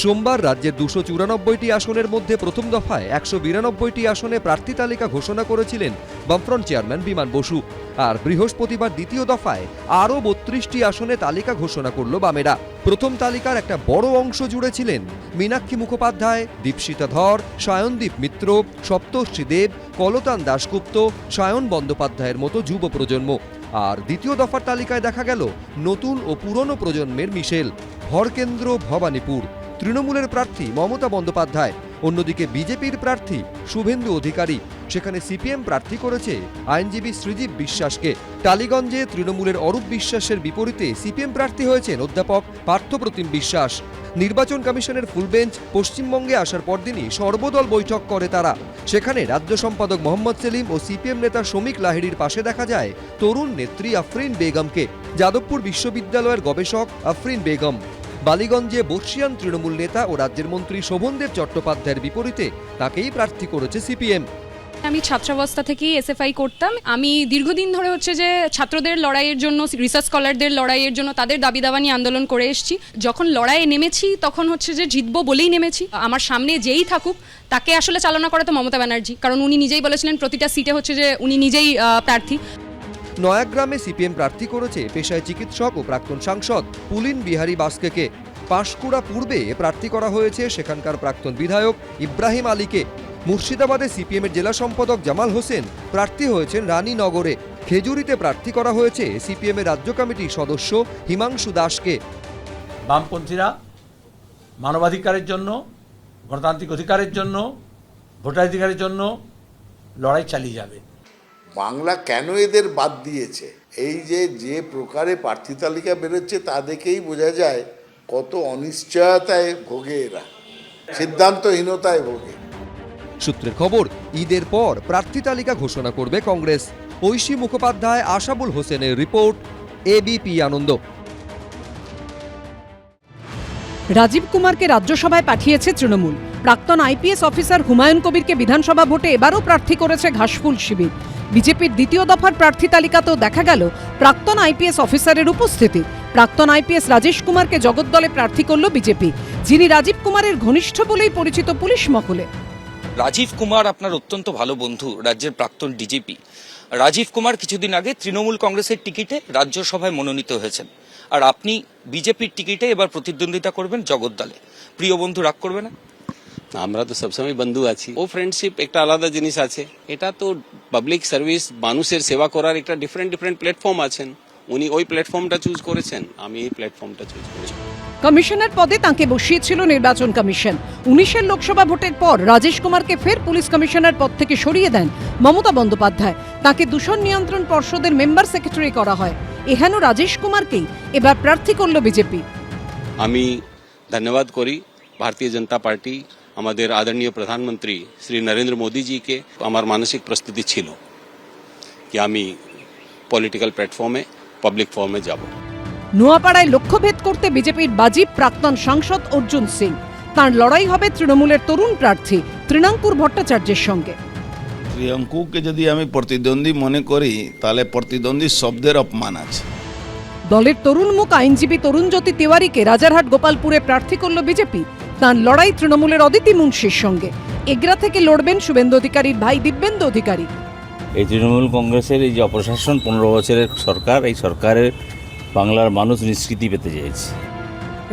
সোমবার রাজ্যের 294টি আসনের মধ্যে প্রথম দফায় 192টি আসনে প্রার্থী তালিকা ঘোষণা করেছিলেন বামফ্রন্ট চেয়ারম্যান বিমান বসু। আর বৃহস্পতিবার দ্বিতীয় দফায় আরও 32টি আসনে তালিকা ঘোষণা করল বামেরা। প্রথম তালিকার একটা বড় অংশ জুড়ে ছিলেন মীনাক্ষী মুখোপাধ্যায়, দীপশিতা ধর, সায়নদীপ মিত্র, সপ্তর্ষি দেব, কলতান দাশগুপ্ত, সায়ন বন্দ্যোপাধ্যায়ের মতো যুব প্রজন্ম। আর দ্বিতীয় দফার তালিকায় দেখা গেল নতুন ও পুরনো প্রজন্মের মিশেল। ভরকেন্দ্র ভবানীপুর, তৃণমূলের প্রার্থী মমতা বন্দ্যোপাধ্যায়, অন্যদিকে বিজেপির প্রার্থী শুভেন্দু অধিকারী। সেখানে সিপিএম প্রার্থী করেছে আইনজীবী সৃজিব বিশ্বাসকে। টালিগঞ্জে তৃণমূলের অরূপ বিশ্বাসের বিপরীতে সিপিএম প্রার্থী হয়েছেন অধ্যাপক পার্থপ্রতিম বিশ্বাস। নির্বাচন কমিশনের ফুল বেঞ্চ পশ্চিমবঙ্গে আসার পরদিনই সর্বদল বৈঠক করে তারা। সেখানে রাজ্য সম্পাদক মোহাম্মদ সেলিম ও সিপিএম নেতা শ্রমিক লাহিড়ির পাশে দেখা যায় তরুণ নেত্রী আফরিন বেগমকে। যাদবপুর বিশ্ববিদ্যালয়ের গবেষক আফরিন বেগম। বালিগঞ্জে বর্ষিয়ান তৃণমূল নেতা ও রাজ্যের মন্ত্রী শোভনদেব চট্টোপাধ্যায়ের বিপরীতে তাকেই প্রার্থী করেছে সিপিএম। আমি ছাত্রাবস্থা থেকেই এসএফআই করতাম। আমি দীর্ঘদিন ধরে যে ছাত্রদের লড়াইয়ের জন্য, রিসার্চ স্কলারদের লড়াইয়ের জন্য তাদের দাবি দাবা নিয়ে আন্দোলন করে এসেছি। যখন লড়াইয়ে নেমেছি তখন যে জিতবো বলেই নেমেছি। আমার সামনে যেই থাকুক তাকে আসলে চালনা করে তো মমতা ব্যানার্জি, কারণ উনি নিজেই বলেছিলেন প্রতিটা সিটে যে উনি নিজেই প্রার্থী। নয়াগ্রামে সিপিএম প্রার্থী করেছে পেশায় চিকিৎসক ও প্রাক্তন সাংসদ পুলিন বিহারী বাস্কেকে। পাঁশকুড়া পূর্বে প্রার্থী করা হয়েছে সেখানকার প্রাক্তন বিধায়ক ইব্রাহিম আলীকে। মুর্শিদাবাদে সিপিএমের জেলা সম্পাদক জামাল হোসেন প্রার্থী হয়েছেন রানীনগরে। খেজুরিতে প্রার্থী করা হয়েছে সিপিএমের রাজ্য কমিটির সদস্য হিমাংশু দাসকে। বামপন্থীরা মানবাধিকারের জন্য, গণতান্ত্রিক অধিকারের জন্য, ভোটাধিকারের জন্য লড়াই চালিয়ে যাবে। বাংলা কেন এদের বাদ দিয়েছে, এই যে প্রকারে প্রার্থী তালিকা বেরোচ্ছে তা দেখেই বোঝা যায় কত অনিশ্চয়তায় ভোগে এরা, সিদ্ধান্তহীনতায় ভোগে। সূত্রের খবর, ঈদের পর প্রার্থী তালিকা ঘোষণা করবে কংগ্রেস। ঐশী মুখোপাধ্যায়, আশাবুল হোসেনের রিপোর্ট, এবিপি আনন্দ। রাজীব কুমারকে রাজ্যসভায় পাঠিয়েছে তৃণমূল। প্রাক্তন আইপিএস অফিসার হুমায়ুন কবিরকে বিধানসভা ভোটে এবারও প্রার্থী করেছে ঘাসফুল শিবির। বিজেপির দ্বিতীয় দফার প্রার্থী তালিকাতেও দেখা গেল প্রাক্তন আইপিএস অফিসারের উপস্থিতি। প্রাক্তন আইপিএস রাজেশ কুমারকে জগদ্দলে প্রার্থী করল বিজেপি, যিনি রাজীব কুমারের ঘনিষ্ঠ বলেই পরিচিত পুলিশ মহলে। রাজীব কুমার আপনার অত্যন্ত ভালো বন্ধু, রাজ্যের প্রাক্তন ডিজিপি। রাজীব কুমার কিছুদিন আগে তৃণমূল কংগ্রেসের টিকিটে রাজ্যসভায় মনোনীত হয়েছেন, আর আপনি বিজেপির টিকিটে এবার প্রতিদ্বন্দ্বিতা করবেন জগদ্দলে। প্রিয় বন্ধু, রাগ করবে না? আমরা তো সবসময় বন্ধু আছি। ও ফ্রেন্ডশিপ একটা আলাদা জিনিস আছে, এটা তো পাবলিক সার্ভিস, মানুষের সেবা করার একটা ডিফারেন্ট প্ল্যাটফর্ম আছেন। উনি ওই প্ল্যাটফর্মটা চুজ করেছেন, আমি এই প্ল্যাটফর্মটা চুজ করেছি। কমিশনার পদে তাঁকে বসিয়েছিল নির্বাচন কমিশন। 19-এর লোকসভা ভোটের পর রাজেশ কুমারকে ফের পুলিশ কমিশনার পদ থেকে সরিয়ে দেন মমতা বন্দ্যোপাধ্যায়। তাঁকে দূষণ নিয়ন্ত্রণ পর্ষদের মেম্বার সেক্রেটারি করা হয়। এহেন রাজেশ কুমারকেই এবার প্রার্থী করল বিজেপি। আমি ধন্যবাদ করি ভারতীয় জনতা পার্টি, আমাদের আদরণীয় প্রধানমন্ত্রী শ্রী নরেন্দ্র মোদীজিকে। আমার মানসিক প্রস্তুতি ছিল কি আমি পলিটিক্যাল প্ল্যাটফর্মে, পাবলিক ফর্মে যাব। নোয়াপাড়ায় লক্ষ্যভেদ করতে বিজেপির বাজি প্রাক্তন সাংসদ অর্জুন সিং। তাঁর লড়াই হবে তৃণমূলের তরুণ প্রার্থী তৃণাঙ্কুর ভট্টাচার্যের সঙ্গে। প্রিয়াঙ্কুকে যদি আমি প্রতিদ্বন্দ্বী মনে করি তাহলে প্রতিদ্বন্দ্বী শব্দের অপমান আছে। দলের তরুণ মুখ আইনজীবী তরুণজ্যোতি তিওয়ারিকে রাজারহাট গোপালপুরে প্রার্থী করল বিজেপি। তাঁর লড়াই তৃণমূলের অদিতি মুন্সির সঙ্গে। এগরা থেকে লড়বেন শুভেন্দু অধিকারীর ভাই দিব্যেন্দু অধিকারী। এই তৃণমূল কংগ্রেসের এই যে অপশাসন, 15 বছরের সরকার, এই সরকারের বাংলার মানুষ নিষ্কৃতি পেতে চেয়েছে।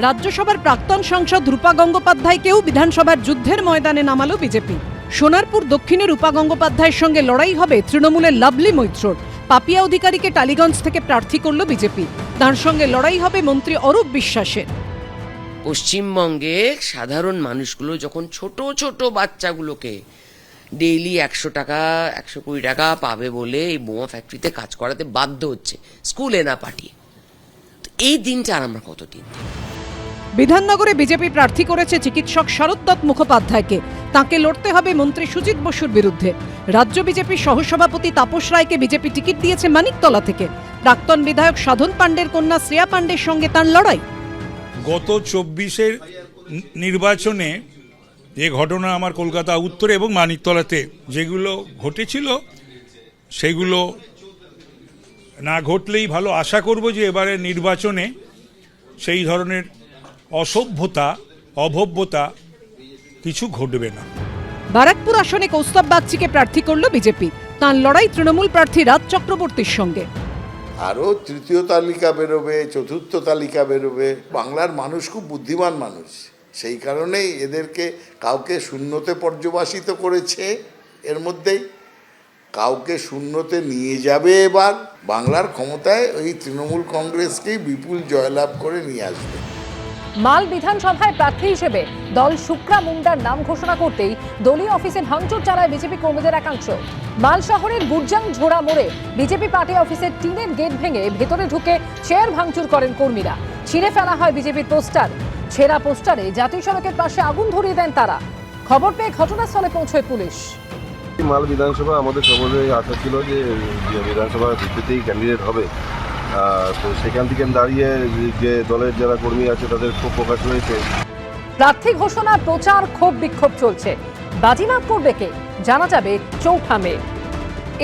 রাজ্যসভার প্রাক্তন সাংসদ রূপা গঙ্গোপাধ্যায়কেও বিধানসভার যুদ্ধের ময়দানে নামালো বিজেপি। সোনারপুর দক্ষিণে রূপা গঙ্গোপাধ্যায়ের সঙ্গে লড়াই হবে তৃণমূলের লাভলি মৈত্রর। পাপিয়া অধিকারীকে টালিগঞ্জ থেকে প্রার্থী করল বিজেপি। তার সঙ্গে লড়াই হবে মন্ত্রী অরূপ বিশ্বাসের। পশ্চিমবঙ্গে সাধারণ মানুষগুলো যখন ছোট ছোট বাচ্চাগুলোকে ডেইলি 100 টাকা 120 টাকা পাবে বলে এই বোমা ফ্যাক্টরিতে কাজ করাতে বাধ্য হচ্ছে, স্কুলে না পাঠিয়ে, তো এই দিনটা আর আমরা কতদিন? বিধাননগরে বিজেপি প্রার্থী করেছে চিকিৎসক শরৎ দত্ত মুখোপাধ্যায়কে। তাঁকে লড়তে হবে মন্ত্রী সুজিত বসুর বিরুদ্ধে। রাজ্য বিজেপির সহসভাপতি তাপস রায়কে বিজেপি টিকিট দিয়েছে মানিকতলা থেকে। প্রাক্তন বিধায়ক সাধন পাণ্ডের কন্যা শ্রেয়া পাণ্ডের সঙ্গে তাঁর লড়াই। গত 24-এর নির্বাচনে যে ঘটনা আমার কলকাতা উত্তরে এবং মানিকতলাতে যেগুলো ঘটেছিল, সেগুলো না ঘটলেই ভালো। আশা করব যে এবারে নির্বাচনে সেই ধরনের অসভ্যতা অভব্যতা কিছু ঘটবে না। বারাকপুর আসনে কৌস্তব বাগচিকে প্রার্থী করল বিজেপি। তাঁর লড়াই তৃণমূল প্রার্থী রাজ চক্রবর্তীর সঙ্গে। আরও তৃতীয় তালিকা বেরোবে, চতুর্থ তালিকা বেরোবে। বাংলার মানুষ খুব বুদ্ধিমান মানুষ, সেই কারণেই এদেরকে কাউকে শূন্যতে পর্যবসিত করেছে, এর মধ্যেই কাউকে শূন্যতে নিয়ে যাবে। এবার বাংলার ক্ষমতায় ওই তৃণমূল কংগ্রেসকেই বিপুল জয়লাভ করে নিয়ে আসবে। মাল বিধানসভায় প্রার্থী হিসেবে দল শুক্রা মুন্ডার নাম ঘোষণা করতেই দলীয় অফিসে ভাঙচুর চালায় বিজেপি কর্মীদের একাংশ। মাল শহরের গুরজাং ঝোড়া মোড়ে বিজেপি পার্টি অফিসের টিনের গেট ভেঙে ভেতরে ঢুকে চেয়ার ভাঙচুর করেন কর্মীরা। ছিঁড়ে ফেলা হয় বিজেপির পোস্টার। ছেঁড়া পোস্টারে জাতীয় সড়কের পাশে আগুন ধরিয়ে দেন তারা। খবর পেয়ে ঘটনাস্থলে পৌঁছয় পুলিশ। মাল বিধানসভা আমাদের সকলের আশা ছিল যে বিধানসভা ভিত্তিতেই ক্যান্ডিডেট হবে, তো সেখান থেকে দাঁড়িয়ে যে দলের যারা কর্মী আছে তাদের ক্ষোভ প্রকাশ হয়েছে। প্রার্থী ঘোষণা, প্রচার, ক্ষোভ বিক্ষোভ চলছে। বাজিমাত করবে কে, জানা যাবে 4 মে।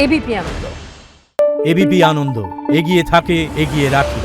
এবিপি আনন্দ। এবিপি আনন্দ, এগিয়ে থাকে, এগিয়ে রাখে।